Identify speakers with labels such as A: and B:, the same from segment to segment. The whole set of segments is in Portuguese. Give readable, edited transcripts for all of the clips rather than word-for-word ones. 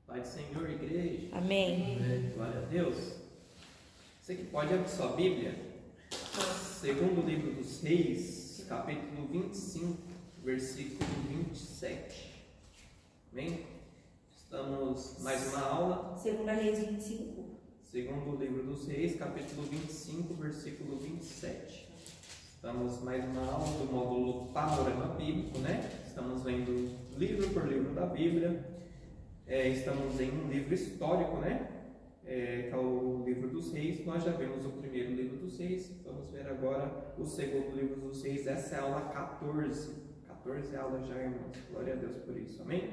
A: Pai do Senhor, igreja.
B: Amém.
A: Glória a Deus. Você que pode abrir sua Bíblia. Segundo livro dos Reis, capítulo 25, versículo 27. Amém? Estamos mais uma aula.
B: Segunda Reis 25.
A: Segundo livro dos Reis, capítulo 25, versículo 27. Estamos mais uma aula do módulo Panorama Bíblico, né? Estamos vendo livro por livro da Bíblia. Estamos em um livro histórico, né? Que é o livro dos Reis. Nós já vimos o primeiro livro dos Reis. Vamos ver agora o segundo livro dos Reis. Essa é a aula 14. 14 aulas já, irmãos. Glória a Deus por isso. Amém?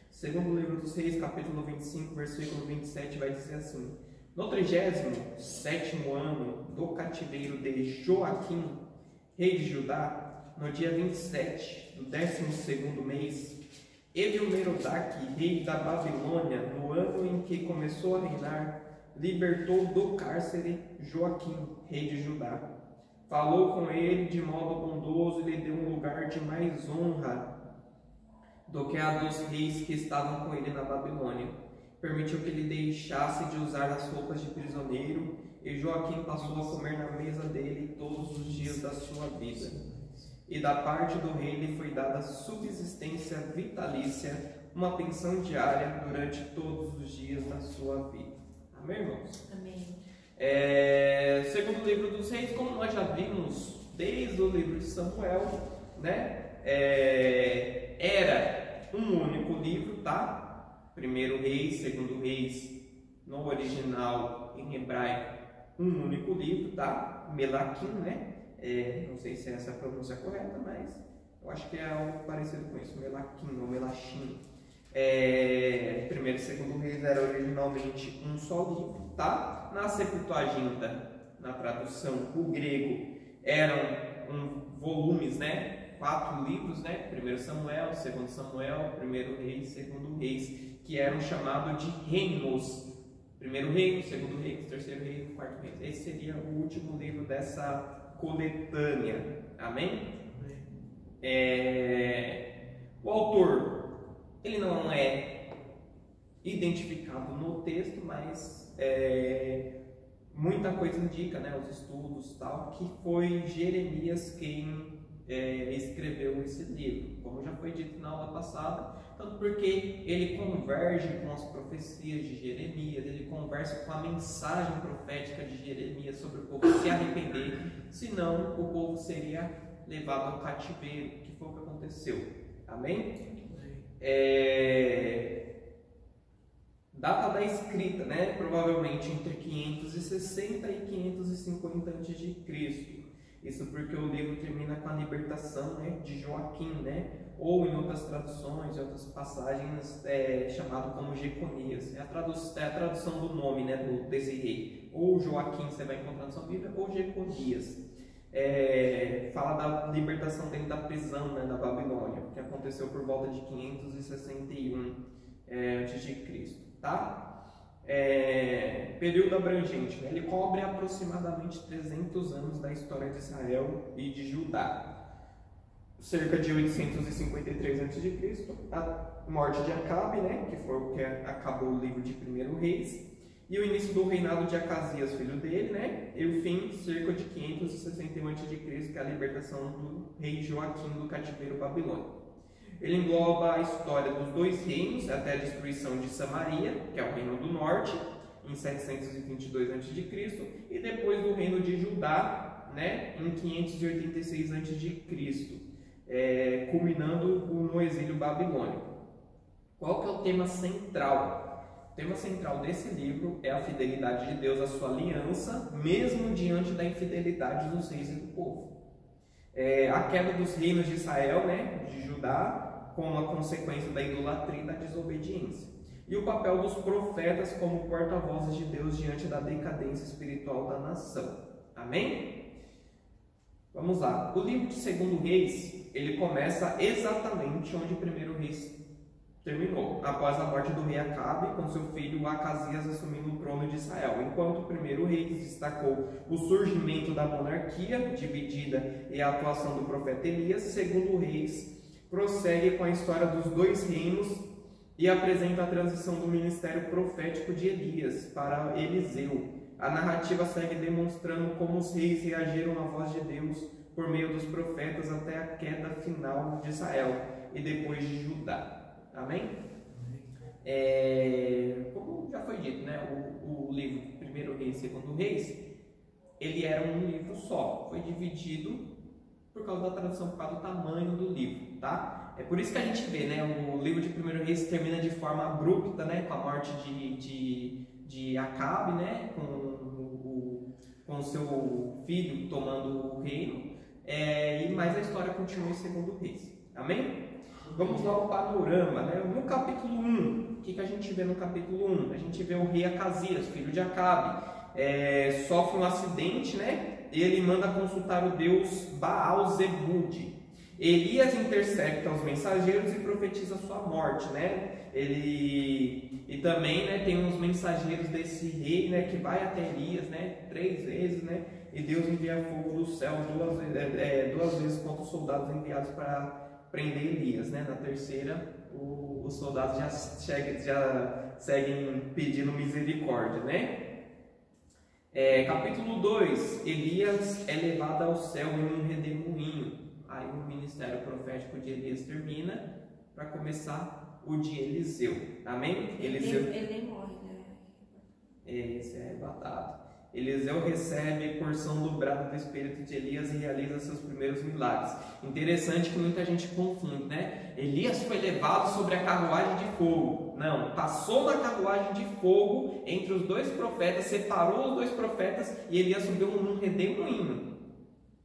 A: Segundo livro dos Reis, capítulo 25, versículo 27, vai dizer assim: no 37º ano do cativeiro de Joaquim, rei de Judá, no dia 27 do 12º mês, Evil-Merodach, rei da Babilônia, no ano em que começou a reinar, libertou do cárcere Joaquim, rei de Judá. Falou com ele de modo bondoso e lhe deu um lugar de mais honra do que a dos reis que estavam com ele na Babilônia. Permitiu que ele deixasse de usar as roupas de prisioneiro, e Joaquim passou a comer na mesa dele todos os dias da sua vida. E da parte do rei lhe foi dada subsistência vitalícia, uma pensão diária durante todos os dias da sua vida. Amém, irmãos?
B: Amém.
A: Segundo o livro dos Reis, como nós já vimos desde o livro de Samuel, né? Era um único livro, tá? Primeiro Reis, segundo Reis, no original em hebraico, um único livro, tá? Melaquim, né? Não sei se essa é a pronúncia correta, mas eu acho que é algo parecido com isso, Melaquim ou Melachim. Primeiro e segundo Reis era originalmente um só livro, tá? Na Septuaginta, na tradução, o grego, eram volumes, né? 4 livros, né? Primeiro Samuel, segundo Samuel, primeiro Reis, segundo Reis, que eram chamados de reinos. Primeiro reino, segundo reino, terceiro reino, quarto reino. Esse seria o último livro dessa coletânea. Amém? O autor, ele não é identificado no texto, mas muita coisa indica, né, os estudos tal, que foi Jeremias quem escreveu esse livro, como já foi dito na aula passada, tanto porque ele converge com as profecias de Jeremias, ele conversa com a mensagem profética de Jeremias sobre o povo se arrepender, senão o povo seria levado ao cativeiro, que foi o que aconteceu. Amém? Data da escrita, né? Provavelmente entre 560 e 550 a.C. Isso porque o livro termina com a libertação, né, de Joaquim, né? Ou em outras traduções, em outras passagens, chamado como Jeconias. É a tradução do nome, né, desse rei. Ou Joaquim, você vai encontrar na sua Bíblia, ou Jeconias. Fala da libertação dele da prisão, né, da Babilônia, que aconteceu por volta de 561 a.C., tá? Período abrangente, né? Ele cobre aproximadamente 300 anos da história de Israel e de Judá. Cerca de 853 a.C., a morte de Acabe, né? Que foi o que acabou o livro de 1 Reis, e o início do reinado de Acasias, filho dele, né? E o fim, cerca de 561 a.C., que é a libertação do rei Joaquim do cativeiro babilônico. Ele engloba a história dos 2 reinos até a destruição de Samaria, que é o reino do norte, em 722 a.C., e depois do reino de Judá, né, em 586 a.C., culminando no exílio babilônico. Qual que é o tema central? O tema central desse livro é a fidelidade de Deus à sua aliança, mesmo diante da infidelidade dos reis e do povo. A queda dos reinos de Israel, né, de Judá, como a consequência da idolatria e da desobediência. E o papel dos profetas como porta-vozes de Deus diante da decadência espiritual da nação. Amém? Vamos lá. O livro de 2 Reis, ele começa exatamente onde 1 Reis terminou, após a morte do rei Acabe, com seu filho Acasias assumindo o trono de Israel. Enquanto 1 Reis destacou o surgimento da monarquia dividida e a atuação do profeta Elias, 2 Reis prossegue com a história dos 2 reinos e apresenta a transição do ministério profético de Elias para Eliseu. A narrativa segue demonstrando como os reis reagiram à voz de Deus por meio dos profetas até a queda final de Israel e depois de Judá. Amém? Como já foi dito, né? O livro Primeiro Reis e Segundo Reis, ele era um livro só. Foi dividido por causa da tradução, por causa do tamanho do livro, tá? É por isso que a gente vê, né? O livro de Primeiro Reis termina de forma abrupta, né? Com a morte de Acabe, né? Com seu filho tomando o reino. Mas a história continua em Segundo Reis. Amém? Vamos lá ao panorama, né? No capítulo 1, o que a gente vê no capítulo 1? A gente vê o rei Acasias, filho de Acabe, sofre um acidente, né? Ele manda consultar o deus Baal-Zebude. Elias intercepta os mensageiros e profetiza sua morte, né? E também, né, tem uns mensageiros desse rei, né, que vai até Elias, né, 3 vezes, né? E Deus envia fogo do céu 2 vezes contra os soldados enviados para prender Elias, né? Na terceira, os soldados já seguem pedindo misericórdia, né? Capítulo 2, Elias é levado ao céu em um redemoinho. Aí o ministério profético de Elias termina para começar o de Eliseu. Amém?
B: Ele nem morre, né?
A: Esse é arrebatado. Eliseu recebe porção dobrada do espírito de Elias e realiza seus primeiros milagres. Interessante que muita gente confunde, né? Elias foi levado sobre a carruagem de fogo. Não, passou na carruagem de fogo entre os 2 profetas, separou os 2 profetas e Elias subiu num redemoinho.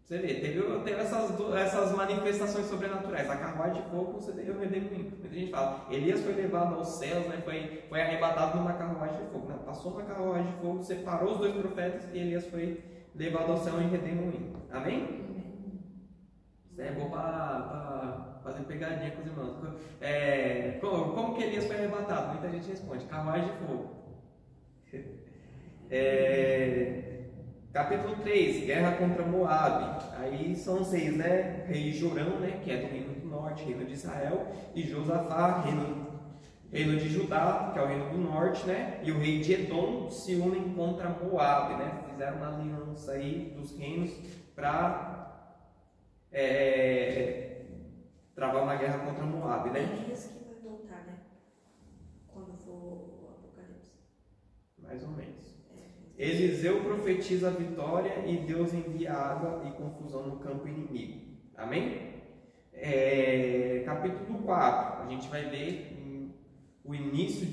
A: Você vê, teve essas manifestações sobrenaturais. A carruagem de fogo, você teve o redemoinho. Muita gente fala, Elias foi levado aos céus, né? Foi arrebatado numa carruagem de fogo. Não, passou na carruagem de fogo, separou os 2 profetas e Elias foi levado ao céu em redemoinho. Amém? Isso é bom para fazer pegadinha com os irmãos. Como que Elias foi arrebatado? Muita gente responde, carruagem de fogo. Capítulo 3, guerra contra Moabe. Aí são os reis, né? Rei Jorão, né? Que é do reino do norte, reino de Israel, e Josafá, reino de Judá, que é o reino do norte, né? E o rei de Edom se unem contra Moabe, né? Fizeram uma aliança aí dos reinos para travar uma guerra contra Moabe, né?
B: Elias que vai voltar, né? Quando for o Apocalipse. Mais ou menos.
A: Eliseu profetiza a vitória e Deus envia água e confusão no campo inimigo. Amém? Capítulo 4, a gente vai ver o início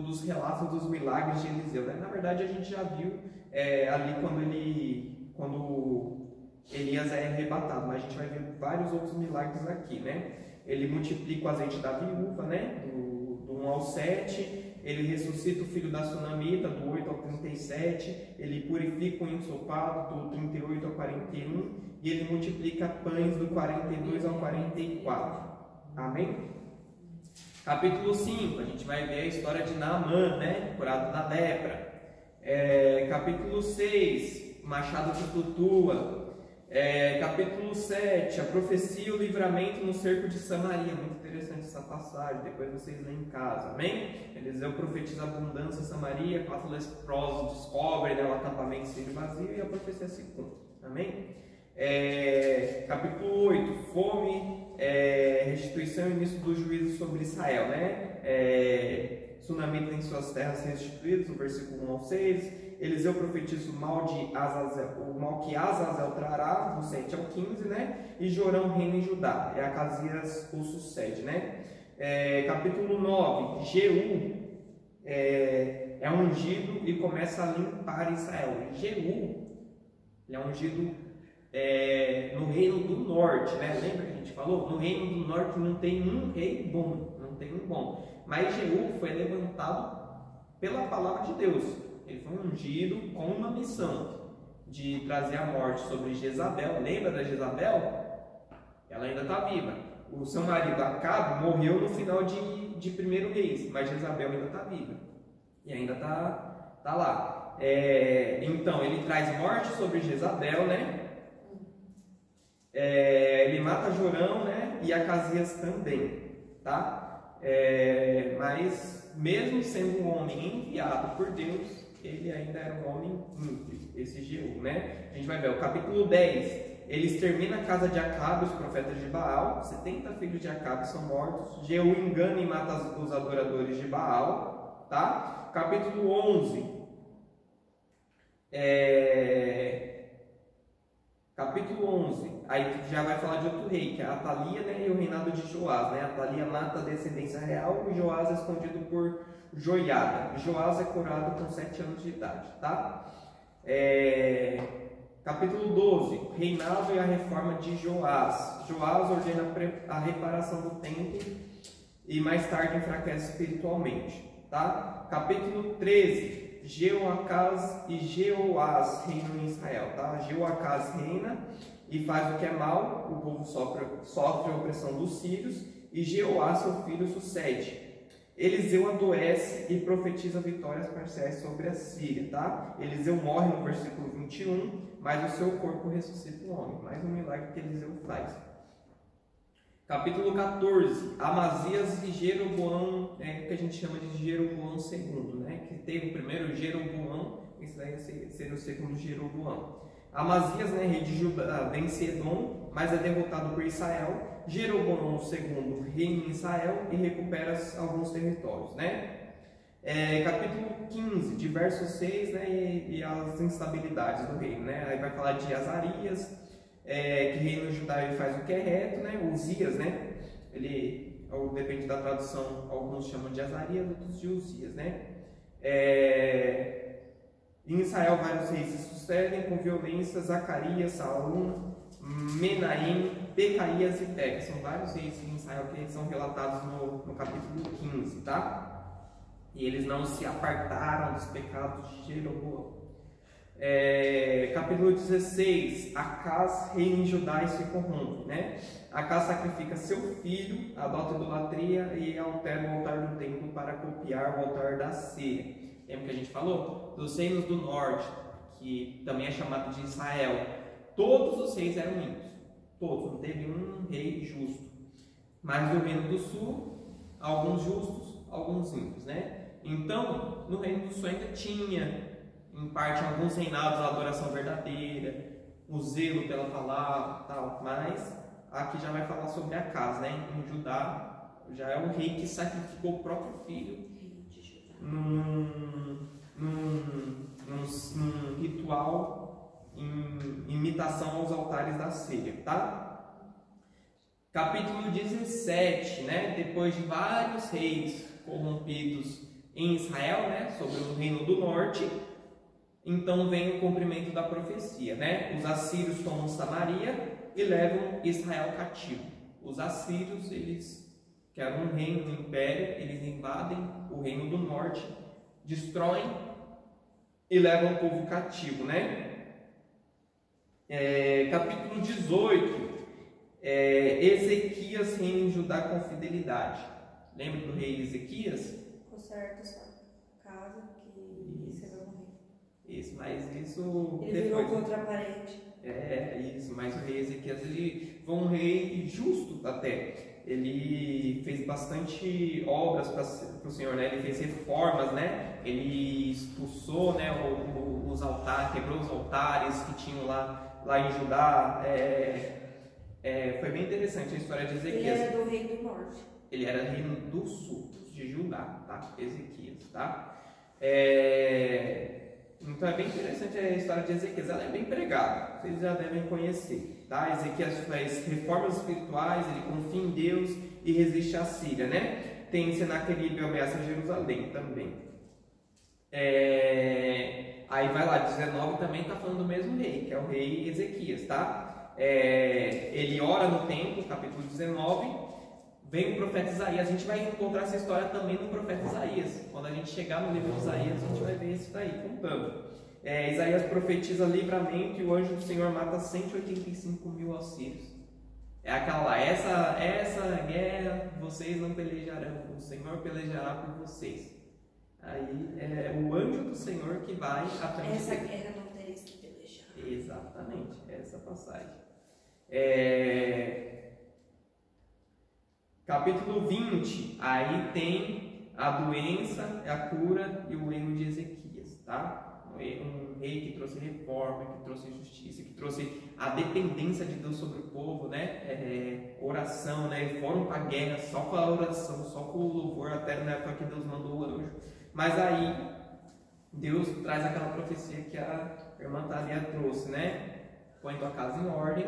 A: dos relatos dos milagres de Eliseu, né? Na verdade, a gente já viu ali quando Elias é arrebatado, mas a gente vai ver vários outros milagres aqui, né? Ele multiplica o azeite da viúva, né? Do 1 ao 7. Ele ressuscita o filho da sunamita, do 8 ao 37, ele purifica o ensopado, do 38 ao 41, e ele multiplica pães do 42 ao 44. Amém? Capítulo 5, a gente vai ver a história de Naamã, né? Curado da lepra. Capítulo 6, machado que flutua. Capítulo 7, a profecia e o livramento no cerco de Samaria. Muito interessante essa passagem, depois vocês leem em casa, amém? Eliseu profetiza abundância em Samaria, 4 leprosos descobrem, né, o acampamento sendo vazio e a profecia se cumpre, amém? Capítulo 8, fome, restituição e início do juízo sobre Israel, né? Sunamitas em suas terras restituídas, o versículo 1 ao 6. Eliseu profetiza o mal que Azazel trará, do 7 ao 15, né? E Jorão reina em Judá, Acasias o sucede, né? Capítulo 9, Jeú é ungido e começa a limpar Israel. Jeú, ele é ungido no reino do norte, né? Lembra que a gente falou? No reino do norte não tem um rei bom, não tem um bom. Mas Jeú foi levantado pela palavra de Deus. Ele foi ungido com uma missão de trazer a morte sobre Jezabel. Lembra da Jezabel? Ela ainda está viva. O seu marido Acabe morreu no final de Primeiro Reis, mas Jezabel ainda está viva e ainda está lá. Então ele traz morte sobre Jezabel, né? Ele mata Jorão, né? E Acasias também, tá? Mas mesmo sendo um homem enviado por Deus, ele ainda era um homem ímpio, esse Jeú, né? A gente vai ver o capítulo 10. Ele extermina a casa de Acabe, os profetas de Baal. 70 filhos de Acabe são mortos. Jeú engana e mata os adoradores de Baal, tá? Capítulo 11. Capítulo 11. Aí já vai falar de outro rei, que é Atalia, né? E o reinado de Joás, né? Atalia mata a descendência real e Joás é escondido por Joiada. Joás é curado com 7 anos de idade, tá? Capítulo 12, reinado e a reforma de Joás. Joás ordena a reparação do templo e mais tarde enfraquece espiritualmente, tá? Capítulo 13, Jeoacás e Jeoás reinam em Israel, tá? Jeoacás reina e faz o que é mal, o povo sofre a opressão dos sírios, e Jeoás, seu filho, sucede. Eliseu adoece e profetiza vitórias parciais sobre a Síria, tá? Eliseu morre no versículo 21, mas o seu corpo ressuscita o homem. Mais um milagre que Eliseu faz. Capítulo 14, Amazias e Jeroboão, que a gente chama de Jeroboão II, né? Que teve o primeiro Jeroboão, esse daí seria o segundo Jeroboão. Amazias, né, rei de Judá, vence Edom, mas é derrotado por Israel. Jeroboão II reina em Israel e recupera alguns territórios, né? Capítulo 15, de verso 6, né, e as instabilidades do reino, né? Aí vai falar de Azarias, que reina no Judá e faz o que é reto, né? Uzias, né? Ele, depende da tradução, alguns chamam de Azarias, outros de Uzias, né? Em Israel vários reis se sucedem com violência: Zacarias, Salum, Menahem, Pecaías e Pega. São vários reis em Israel que são relatados no capítulo 15, tá? E eles não se apartaram dos pecados de Jeroboão. Capítulo 16, Acás reina em Judá e se corrompe, né? Acás sacrifica seu filho, adota idolatria e altera o altar do templo para copiar o altar da Síria. Lembra que a gente falou? Dos reinos do norte, que também é chamado de Israel, todos os reis eram ímpios. Todos, não teve um rei justo. Mas no reino do sul, alguns justos, alguns ímpios, né? Então, no reino do sul ainda tinha, em parte, alguns reinados a adoração verdadeira, o zelo pela palavra e tal. Mas aqui já vai falar sobre Acás, né? Em Judá, já é um rei que sacrificou o próprio filho num ritual em imitação aos altares da Síria, tá? Capítulo 17, né? Depois de vários reis corrompidos em Israel, né? Sobre o reino do norte, então vem o cumprimento da profecia, né? Os assírios tomam Samaria e levam Israel cativo. Os assírios, eles, que eram um reino, um império, eles invadem o reino do norte, destroem e levam o povo cativo, né? Capítulo 18, Ezequias reina em Judá com fidelidade. Lembra do rei Ezequias?
B: Conserta a casa que recebeu um rei.
A: Isso, mas isso...
B: Ele virou contra a parede.
A: Isso, mas o rei Ezequias, ele foi um rei justo até. Ele fez bastante obras para o Senhor, né? Ele fez reformas, né? Ele expulsou, né, os altares, quebrou os altares que tinham lá em Judá. Foi bem interessante a história de Ezequias.
B: Ele era do rei do norte.
A: Ele era reino do sul, de Judá, tá? Ezequias, tá? Então é bem interessante a história de Ezequias. Ela é bem pregada, vocês já devem conhecer, tá? Ezequias faz reformas espirituais, ele confia em Deus e resiste à Síria, né? Tem Senaqueribe e ameaça Jerusalém também. Aí vai lá, 19 também está falando do mesmo rei, que é o rei Ezequias, tá? Ele ora no templo, capítulo 19. Vem o profeta Isaías. A gente vai encontrar essa história também no profeta Isaías. Quando a gente chegar no livro de Isaías, a gente vai ver isso daí, contando. Isaías profetiza livramento e o anjo do Senhor mata 185 mil assírios. É aquela lá, essa guerra vocês não pelejarão, o Senhor pelejará por vocês. Aí é o anjo do Senhor que vai à frente.
B: Essa guerra não tereis que pelejar.
A: Exatamente, essa passagem. Capítulo 20, aí tem a doença, a cura e o erro de Ezequias, tá? Um rei que trouxe reforma, que trouxe justiça, que trouxe a dependência de Deus sobre o povo, né? Oração, né? Eles foram para a guerra só com a oração, só com o louvor, até na época que Deus mandou o anjo. Mas aí Deus traz aquela profecia que a irmã Thalia trouxe, né? Põe tua casa em ordem,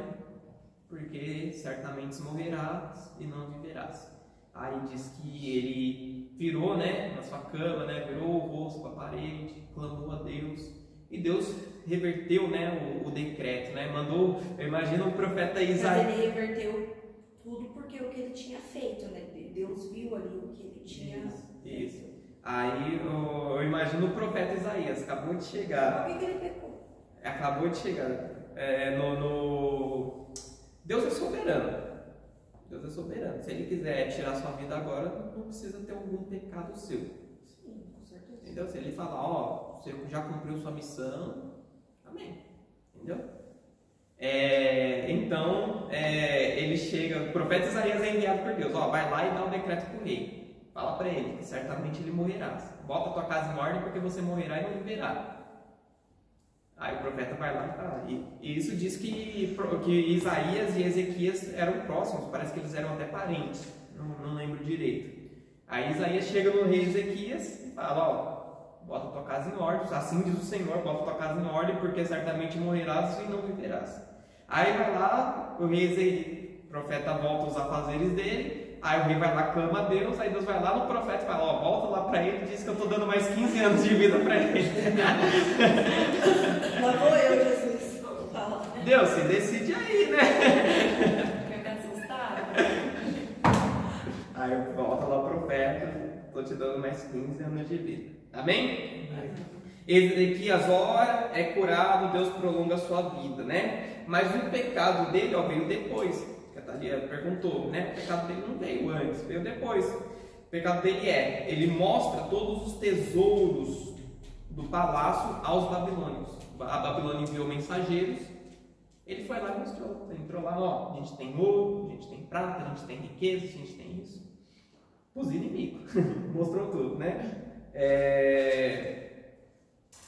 A: porque certamente morrerás e não viverás. Aí diz que ele virou, né, na sua cama, né, virou o rosto para a parede, clamou a Deus, e Deus reverteu, né, o decreto, né, mandou, eu imagino o profeta Isaías.
B: Mas ele reverteu tudo porque o que ele tinha feito, né, Deus viu ali o que ele tinha
A: feito. Aí eu imagino o profeta Isaías, acabou de chegar.
B: Por que ele pecou?
A: Acabou de chegar. Deus é soberano. Deus é soberano. Se ele quiser tirar sua vida agora, não precisa ter algum pecado seu.
B: Sim, com certeza.
A: Entendeu? Se ele falar, ó, você já cumpriu sua missão, amém. Entendeu? Então, ele chega, o profeta Isaías é enviado por Deus, ó, vai lá e dá um decreto pro rei. Fala para ele que certamente ele morrerá. Bota a tua casa em ordem porque você morrerá e não viverá. Aí o profeta vai lá e fala. E isso diz que Isaías e Ezequias eram próximos, parece que eles eram até parentes, não lembro direito. Aí Isaías chega no rei Ezequias e fala, ó, bota a tua casa em ordem, assim diz o Senhor, bota a tua casa em ordem, porque certamente morrerás e não viverás. Aí vai lá, o profeta volta aos afazeres dele, aí o rei vai lá, clama a Deus, aí Deus vai lá no profeta e fala, ó, volta lá pra ele e diz que eu tô dando mais 15 anos de vida pra ele.
B: Lá vou eu, Jesus. Fala.
A: Deus, se decide aí, né?
B: Fica assustado.
A: Aí volta lá o profeta, tô te dando mais 15 anos de vida. Amém? Ezequias ora, é curado, Deus prolonga a sua vida, né? Mas o pecado dele, ó, veio depois. Que a Thalia perguntou, né? O pecado dele não veio antes, veio depois. O pecado dele ele mostra todos os tesouros do palácio aos babilônios. A Babilônia enviou mensageiros, ele foi lá e mostrou. Entrou lá, ó, a gente tem ouro, a gente tem prata, a gente tem riqueza, a gente tem isso. Os inimigos. Mostrou tudo, né?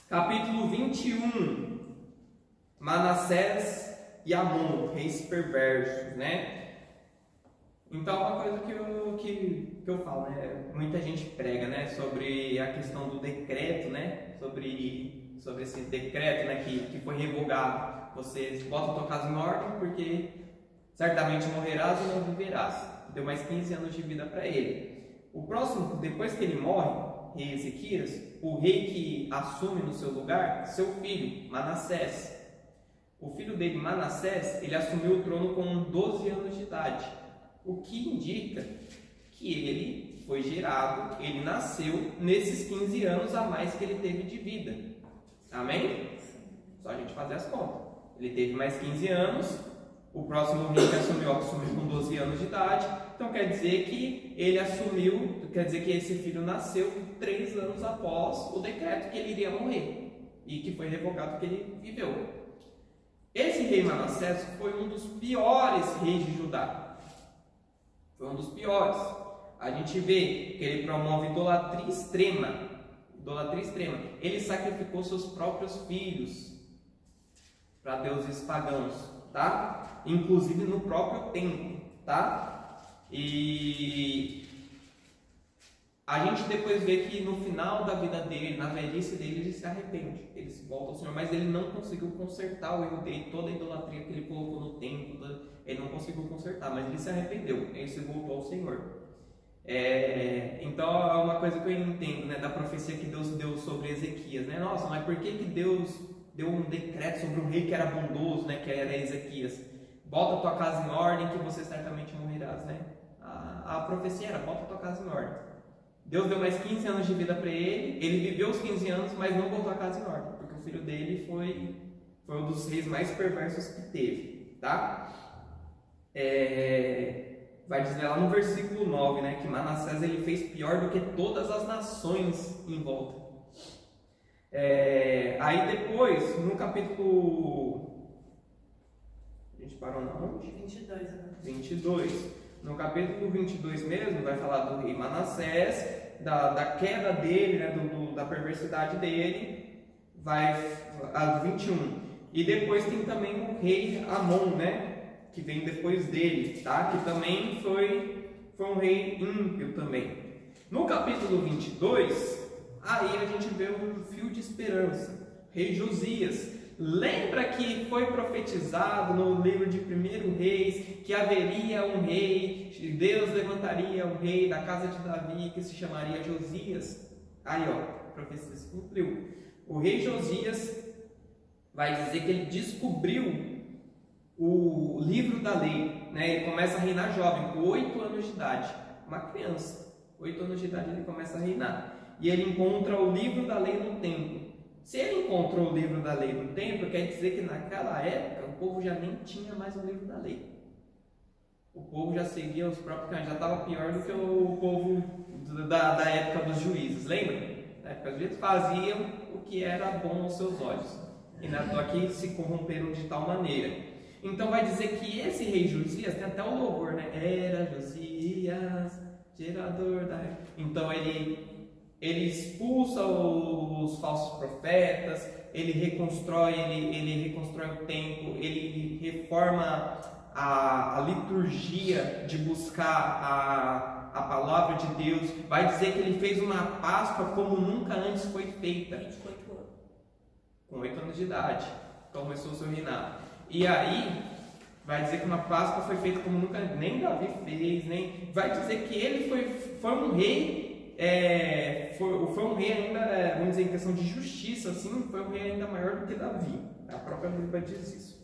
A: Capítulo 21. Manassés e Amon, reis perversos, né? Então, uma coisa que eu falo, né? Muita gente prega, né? Sobre a questão do decreto, né? Sobre esse decreto, né? Que foi revogado. Você bota a tua casa em ordem, porque certamente morrerás e não viverás. Deu mais 15 anos de vida para ele. O próximo, depois que ele morre, rei Ezequias, o rei que assume no seu lugar, seu filho, Manassés. O filho dele, Manassés, ele assumiu o trono com 12 anos de idade, o que indica que ele foi gerado, ele nasceu nesses 15 anos a mais que ele teve de vida. Amém? Só a gente fazer as contas. Ele teve mais 15 anos, o próximo rei que assumiu com 12 anos de idade, então quer dizer que ele assumiu, quer dizer que esse filho nasceu 3 anos após o decreto que ele iria morrer e que foi revogado que ele viveu. Esse rei Manassés foi um dos piores reis de Judá. Foi um dos piores. A gente vê que ele promove idolatria extrema. Idolatria extrema. Ele sacrificou seus próprios filhos para deuses pagãos, tá? Inclusive no próprio templo, tá? E a gente depois vê que no final da vida dele, na velhice dele, ele se arrepende, ele se volta ao Senhor, mas ele não conseguiu consertar o erro dele, toda a idolatria que ele colocou no templo, ele não conseguiu consertar, mas ele se arrependeu, ele se voltou ao Senhor. Então é uma coisa que eu entendo, né, da profecia que Deus deu sobre Ezequias, né? Nossa, mas por que Deus deu um decreto sobre um rei que era bondoso, né, que era Ezequias? Bota a tua casa em ordem que você certamente morrerás, né? A profecia era, bota a tua casa em ordem. Deus deu mais 15 anos de vida para ele, ele viveu os 15 anos, mas não botou a casa em ordem, porque o filho dele foi um dos reis mais perversos que teve, tá? Vai dizer lá no versículo 9, né, que Manassés ele fez pior do que todas as nações em volta. Aí depois, no capítulo... A gente parou na onde?
B: 22 agora.
A: 22. No capítulo 22 mesmo, vai falar do rei Manassés, da queda dele, né, da perversidade dele, vai a 21. E depois tem também o rei Amon, né, que vem depois dele, tá? Que também foi um rei ímpio também. No capítulo 22, aí a gente vê um fio de esperança. Rei Josias. Lembra que foi profetizado no livro de 1 Reis que haveria um rei, Deus levantaria um rei da casa de Davi que se chamaria Josias? Aí ó, a profecia se cumpriu. O rei Josias vai dizer que ele descobriu o livro da lei, né? Ele começa a reinar jovem, com 8 anos de idade, uma criança, 8 anos de idade ele começa a reinar, e ele encontra o livro da lei no templo. Se ele encontrou o livro da lei no templo, quer dizer que naquela época o povo já nem tinha mais o livro da lei. O povo já seguia os próprios caminhos, já estava pior do que o povo da época dos juízes, lembra? Na época dos juízes faziam o que era bom aos seus olhos, e na toa que se corromperam de tal maneira. Então vai dizer que esse rei Josias, tem até o louvor, né? Era Josias, gerador da... Então ele expulsa os falsos profetas, ele reconstrói o templo, ele reforma a liturgia de buscar a palavra de Deus. Vai dizer que ele fez uma Páscoa como nunca antes foi feita.
B: 28 anos.
A: Com 8 anos de idade, começou o seu reinado. E aí, vai dizer que uma Páscoa foi feita como nunca, nem Davi fez, nem... Vai dizer que ele foi um rei, foi um rei ainda, vamos dizer, em questão de justiça, assim, foi um rei ainda maior do que Davi. A própria Bíblia diz isso.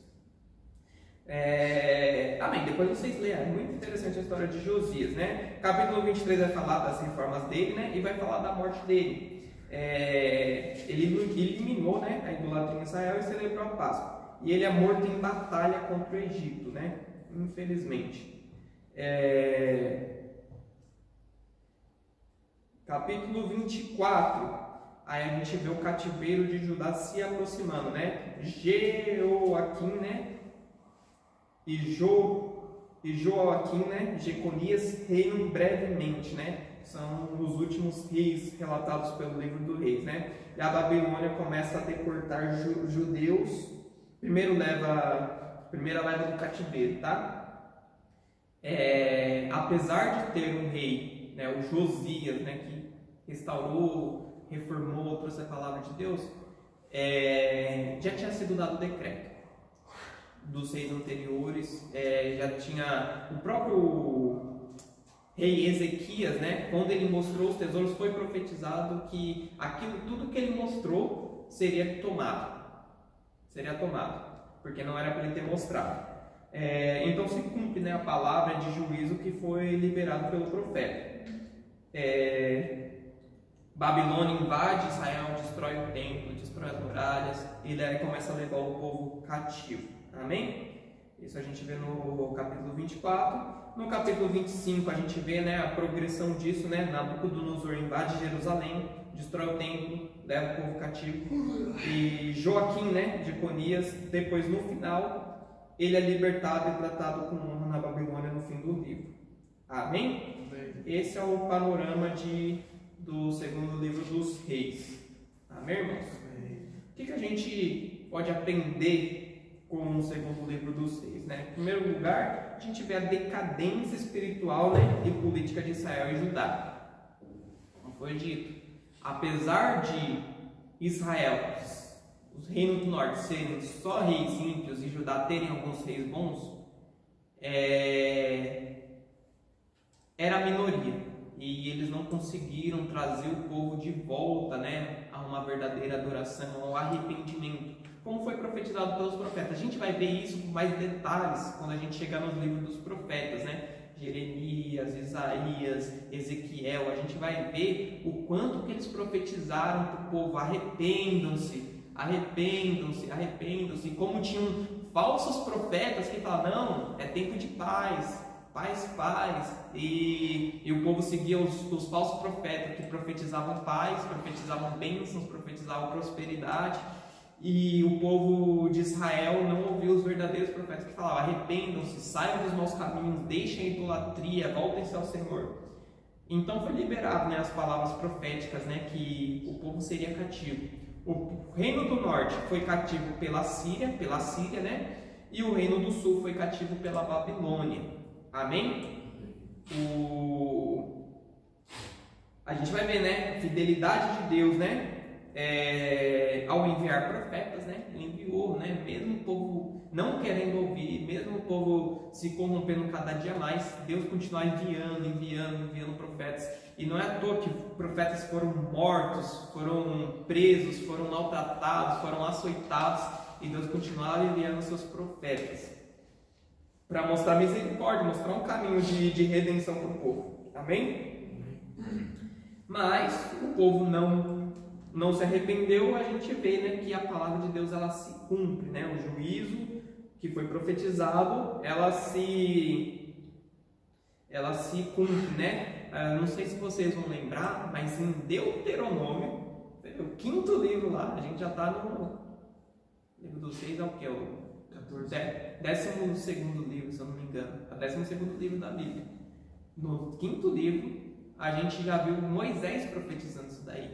A: Amém. Depois vocês leiam, é muito interessante a história de Josias, né? Capítulo 23 vai falar das reformas dele, né? E vai falar da morte dele. Ele eliminou, né, a idolatria em Israel e celebrou a Páscoa. E ele é morto em batalha contra o Egito, né? Infelizmente. Capítulo 24. Aí a gente vê o cativeiro de Judá se aproximando, né? Jeoaquim, né? E Joaquim, né? Jeconias reinam brevemente, né? São os últimos reis relatados pelo livro dos reis, né? E a Babilônia começa a deportar judeus. Primeira leva do cativeiro, tá? Apesar de ter um rei, né, o Josias, né, que restaurou, reformou, trouxe a palavra de Deus, já tinha sido dado o decreto dos reis anteriores, já tinha o próprio rei Ezequias, né, quando ele mostrou os tesouros, foi profetizado que tudo que ele mostrou seria tomado, porque não era para ele ter mostrado. Então se cumpre, né, a palavra de juízo que foi liberado pelo profeta. Babilônia invade Israel, destrói o templo, destrói as muralhas, e daí começa a levar o povo cativo. Amém? Isso a gente vê no capítulo 24. No capítulo 25 a gente vê, né, a progressão disso, né? Nabucodonosor invade Jerusalém, destrói o templo, leva o povo cativo. E Joaquim, né, Jeconias, depois no final, ele é libertado e tratado com honra na Babilônia no fim do livro. Amém? Esse é o panorama do segundo livro dos reis. Amém, irmãos? O que a gente pode aprender com o segundo livro dos reis, né? Em primeiro lugar, a gente vê a decadência espiritual, né, e política de Israel e Judá. Como foi dito, apesar de Israel, os reinos do norte serem só reis ímpios e Judá terem alguns reis bons, era a minoria, e eles não conseguiram trazer o povo de volta, né, a uma verdadeira adoração, ao arrependimento, como foi profetizado pelos profetas. A gente vai ver isso com mais detalhes quando a gente chegar nos livros dos profetas, né? Jeremias, Isaías, Ezequiel. A gente vai ver o quanto que eles profetizaram para o povo: arrependam-se, arrependam-se, arrependam-se. Como tinham falsos profetas que falavam: não, é tempo de paz, paz, paz. E o povo seguia os falsos profetas que profetizavam paz, profetizavam bênçãos, profetizavam prosperidade. e o povo de Israel não ouviu os verdadeiros profetas que falavam: arrependam-se, saiam dos maus caminhos, deixem a idolatria, voltem-se ao Senhor. Então foi liberado, né, as palavras proféticas, né, que o povo seria cativo. O reino do norte foi cativo pela Síria, né, e o reino do sul foi cativo pela Babilônia. Amém? A gente vai ver, né, a fidelidade de Deus, né, ao enviar profetas, né, ele enviou, né, mesmo o povo não querendo ouvir, mesmo o povo se corrompendo cada dia mais, Deus continua enviando profetas. E não é à toa que profetas foram mortos, foram presos, foram maltratados, foram açoitados, e Deus continuava enviando seus profetas para mostrar misericórdia, mostrar um caminho de redenção para o povo. Amém? Mas o povo não se arrependeu. A gente vê, né, que a palavra de Deus ela se cumpre, né? O juízo que foi profetizado, ela se cumpre, né? Não sei se vocês vão lembrar, mas em Deuteronômio, o 5º livro lá, a gente já está no livro dos 6, é o que? O 12º livro, se eu não me engano, o 12º livro da Bíblia. No 5º livro, a gente já viu Moisés profetizando isso daí.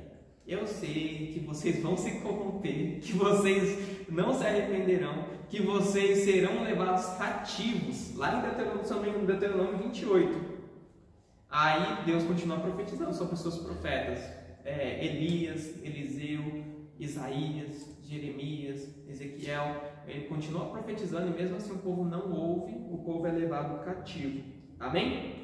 A: Eu sei que vocês vão se corromper, que vocês não se arrependerão, que vocês serão levados cativos, lá em Deuteronômio 28. Aí Deus continua profetizando sobre os seus profetas, Elias, Eliseu, Isaías, Jeremias, Ezequiel. Ele continua profetizando e mesmo assim o povo não ouve, o povo é levado cativo. Amém?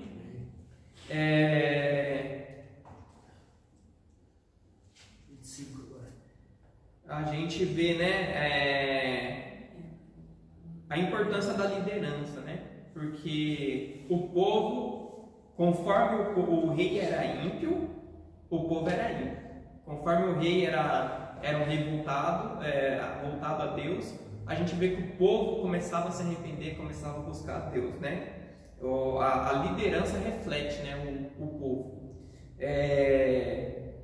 A: A gente vê, né, a importância da liderança, né? Porque o povo, conforme o rei era ímpio, o povo era ímpio. Conforme o rei era um rei voltado a Deus, a gente vê que o povo começava a se arrepender, começava a buscar a Deus, né? A liderança reflete, né, o povo.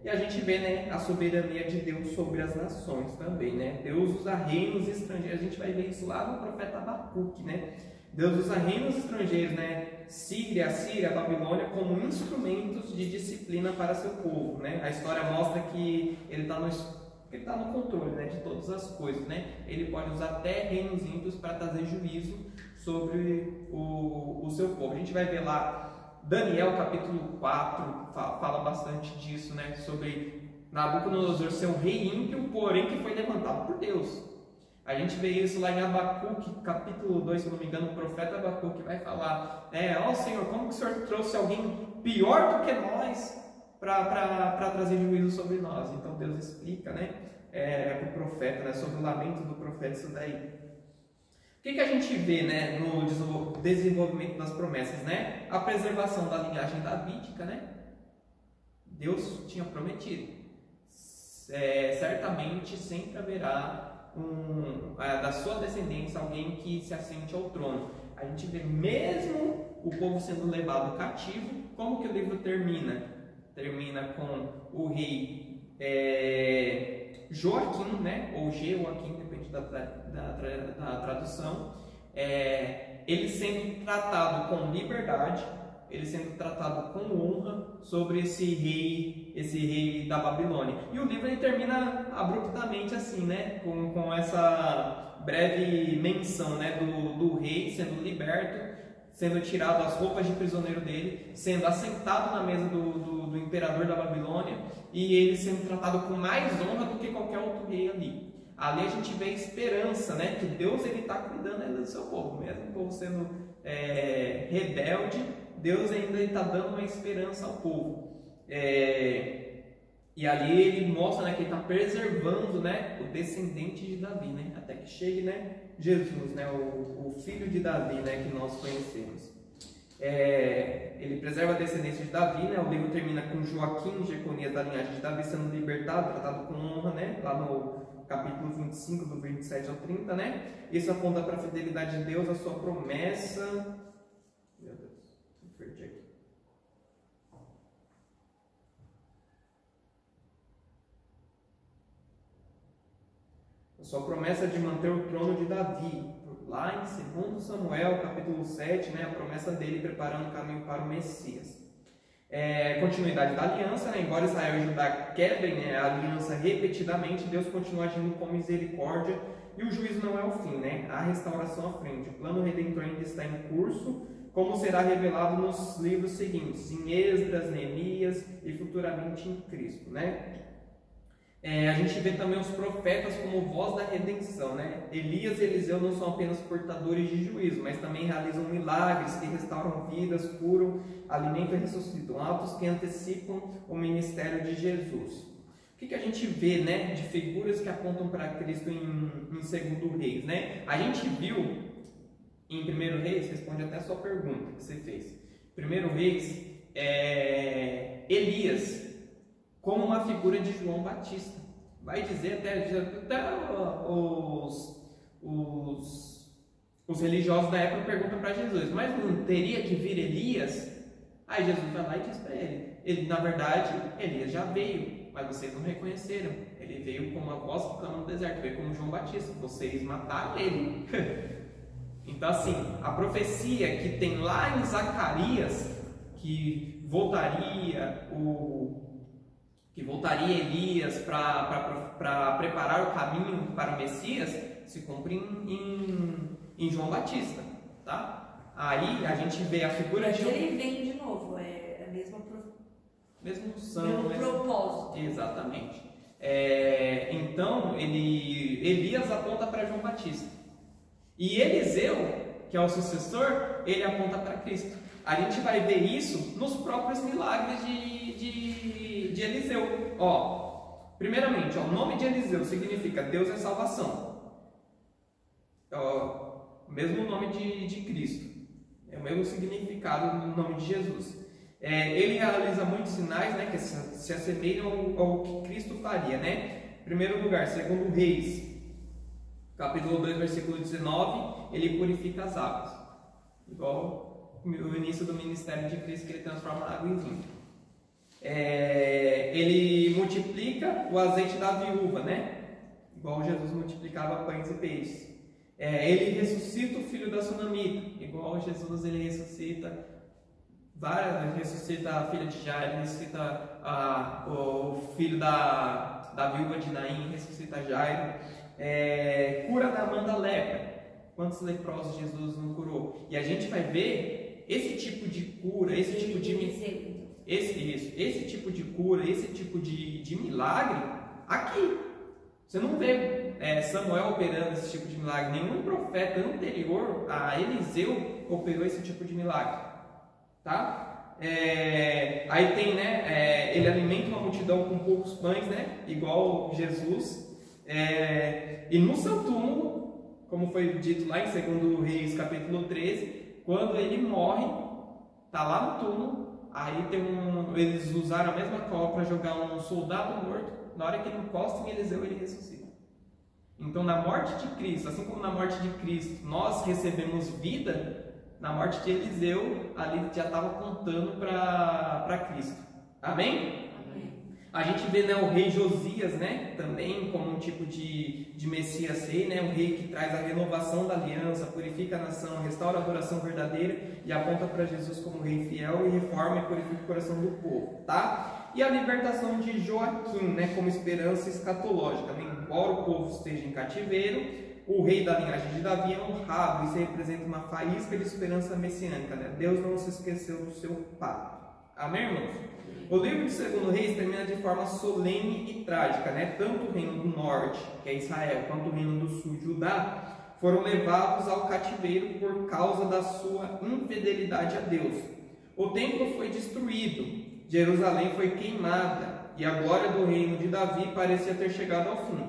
A: E a gente vê, né, a soberania de Deus sobre as nações também, né? Deus usa reinos estrangeiros. A gente vai ver isso lá no profeta Abacuque, né? Deus usa reinos estrangeiros, né? Síria, Babilônia, como instrumentos de disciplina para seu povo, né? A história mostra que ele está no controle, né, de todas as coisas, né? Ele pode usar até reinos ímpios para trazer juízo sobre o seu povo. A gente vai ver lá Daniel capítulo 4 fala bastante disso, né? Sobre Nabucodonosor ser um rei ímpio, porém que foi levantado por Deus. A gente vê isso lá em Abacuque capítulo 2, se não me engano, o profeta Abacuque vai falar: ó Senhor, como que o Senhor trouxe alguém pior do que nós para trazer juízo sobre nós? Então Deus explica, né, para o profeta, né, sobre o lamento do profeta, isso daí. O que a gente vê, né, no desenvolvimento das promessas, né? A preservação da linhagem davídica, né? Deus tinha prometido. Certamente sempre haverá da sua descendência alguém que se assente ao trono. A gente vê mesmo o povo sendo levado cativo, como que o livro termina? Termina com o rei Joaquim, né? Ou Jeoaquim, depende da tradução, ele sendo tratado com liberdade, ele sendo tratado com honra sobre esse rei da Babilônia. E o livro ele termina abruptamente assim, né? Com essa breve menção, né, do rei sendo liberto, sendo tirado as roupas de prisioneiro dele, sendo assentado na mesa do imperador da Babilônia, e ele sendo tratado com mais honra do que qualquer outro rei ali. Ali a gente vê a esperança, né, que Deus está cuidando ainda do seu povo, mesmo o povo sendo rebelde, Deus ainda está dando uma esperança ao povo. E ali ele mostra, né, que ele está preservando, né, o descendente de Davi, né, até que chegue, né, Jesus, né, o filho de Davi, né, que nós conhecemos. Ele preserva a descendência de Davi, né, o livro termina com Joaquim, Jeconias da linhagem de Davi sendo libertado, tratado com honra, né, lá no capítulo 25, do 27 ao 30, né? Isso aponta para a fidelidade de Deus, a sua promessa. Meu Deus, me perdi aqui. A sua promessa de manter o trono de Davi. Lá em 2 Samuel, capítulo 7, né, a promessa dele preparando o caminho para o Messias. Continuidade da aliança, né? Embora Israel e Judá quebrem, né, a aliança repetidamente, Deus continua agindo com misericórdia e o juízo não é o fim, né? Há restauração à frente. O plano redentor ainda está em curso, como será revelado nos livros seguintes, em Esdras, Neemias e futuramente em Cristo, né? A gente vê também os profetas como voz da redenção, né? Elias e Eliseu não são apenas portadores de juízo, mas também realizam milagres que restauram vidas, curam, alimentam e ressuscitam, atos que antecipam o ministério de Jesus. O que a gente vê, né, de figuras que apontam para Cristo em 2 Reis, né? A gente viu em 1 Reis, responde até a sua pergunta que você fez. 1 Reis, Elias como uma figura de João Batista. Vai dizer até os religiosos da época perguntam para Jesus, mas não teria que vir Elias? Aí Jesus vai lá e diz para ele, na verdade, Elias já veio, mas vocês não reconheceram. Ele veio como a voz que clama no deserto, veio como João Batista, vocês mataram ele. Então assim, a profecia que tem lá em Zacarias, que voltaria Elias para preparar o caminho para o Messias, se cumpre em João Batista, tá? Aí a gente vê a figura de...
B: Ele vem de novo, é a mesma
A: mesmo sangue,
B: propósito.
A: Exatamente. Então, Elias aponta para João Batista. E Eliseu, que é o sucessor, ele aponta para Cristo. A gente vai ver isso nos próprios milagres de Eliseu. Primeiramente, o nome de Eliseu significa Deus é salvação. O mesmo nome de Cristo. É o mesmo significado no nome de Jesus. Ele realiza muitos sinais, né, que se assemelham ao que Cristo faria, né? Em primeiro lugar, 2 Reis, capítulo 2, versículo 19, ele purifica as águas. Igual o início do ministério de Cristo, que ele transforma a água em vinho. Ele multiplica o azeite da viúva, né? Igual Jesus multiplicava pães e peixes. Ele ressuscita o filho da sunamita, igual Jesus ele ressuscita a filha de Jairo, ressuscita o filho da viúva de Naim, ressuscita Jairo, cura da Amanda lepra. Quantos leprosos Jesus não curou? E a gente vai ver esse tipo de cura, esse tipo de cura, esse tipo de milagre aqui. Você não vê Samuel operando esse tipo de milagre. Nenhum profeta anterior a Eliseu operou esse tipo de milagre, tá? Aí tem, né? Ele alimenta uma multidão com poucos pães, né? Igual Jesus. E no seu túmulo, como foi dito lá em 2 Reis, capítulo 13, quando ele morre, tá lá no túmulo. Aí eles usaram a mesma cova para jogar um soldado morto. Na hora que ele encosta em Eliseu, ele ressuscita. Então, na morte de Cristo, assim como na morte de Cristo nós recebemos vida, na morte de Eliseu, ali já estava apontando para Cristo. Amém?
B: Amém.
A: A gente vê, né, o rei Josias, né, também como um tipo de Messias rei, né, um rei que traz a renovação da aliança, purifica a nação, restaura a adoração verdadeira e aponta para Jesus como rei fiel e reforma e purifica o coração do povo, tá? E a libertação de Joaquim, né, como esperança escatológica, né? Embora o povo esteja em cativeiro, o rei da linhagem de Davi é honrado. Isso representa uma faísca de esperança messiânica, né? Deus não se esqueceu do seu pacto. Amém, irmãos? O livro de 2 Reis termina de forma solene e trágica, né? Tanto o reino do norte, que é Israel, quanto o reino do sul, Judá, foram levados ao cativeiro por causa da sua infidelidade a Deus. O templo foi destruído, Jerusalém foi queimada e a glória do reino de Davi parecia ter chegado ao fim.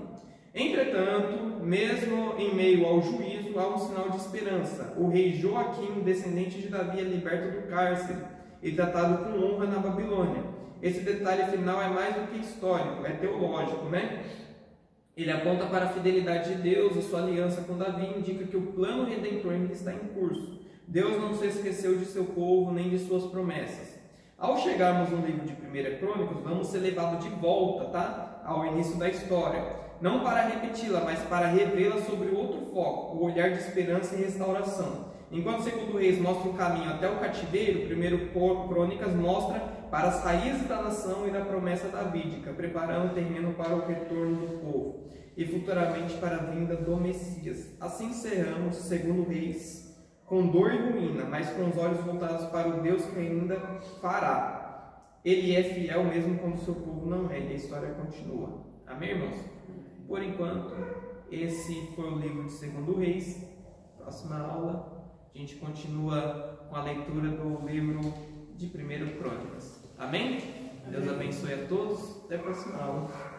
A: Entretanto, mesmo em meio ao juízo, há um sinal de esperança. O rei Joaquim, descendente de Davi, é liberto do cárcere e tratado com honra na Babilônia. Esse detalhe final é mais do que histórico, é teológico, né? Ele aponta para a fidelidade de Deus e sua aliança com Davi, indica que o plano redentor ainda está em curso. Deus não se esqueceu de seu povo nem de suas promessas. Ao chegarmos no livro de 1 Crônicas, vamos ser levados de volta, tá? Ao início da história. não para repeti-la, mas para revê-la sobre outro foco, o olhar de esperança e restauração. Enquanto segundo Reis mostra o caminho até o cativeiro, primeiro Crônicas mostra para as raízes da nação e da promessa davídica, preparando o terreno para o retorno do povo e futuramente para a vinda do Messias. Assim encerramos segundo Reis com dor e ruína, mas com os olhos voltados para o Deus que ainda fará. Ele é fiel mesmo quando o seu povo não é, e a história continua. Amém, irmãos? Por enquanto, esse foi o livro de segundo Reis. Próxima aula a gente continua com a leitura do livro de 1 Crônicas. Amém? Deus abençoe a todos. Até a próxima aula.